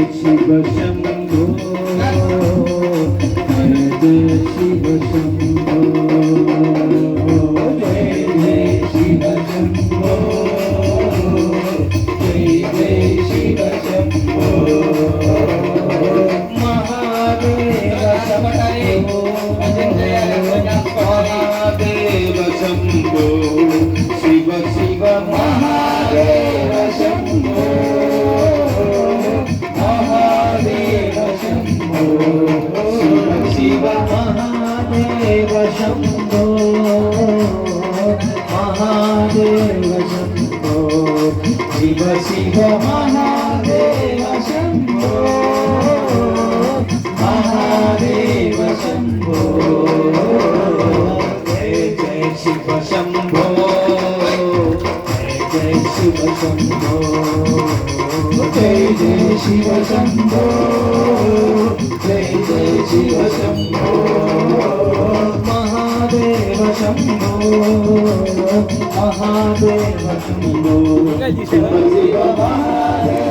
Shiv Shambho Jai Jai Shiv Shambho Jai Jai Shiv Shambho Jai Jai Shiv Shambho Mahadev Shambho Mahadev Shambho Shiv Shiv Mahadev Shambho Mahadev Shambho Shiv Shiv Mahadev Shambho Mahadev Shambho Shiv Shiv Mahadev Shambho Mahadev Shambho Jai Jai Shiv Shambho Jai Shiv Shambho Jai Jai Shiv Shambho Jai Jai Shiv Shambho Mahadev Shambho Mahadev Shambho Shiv Shiv Mahadev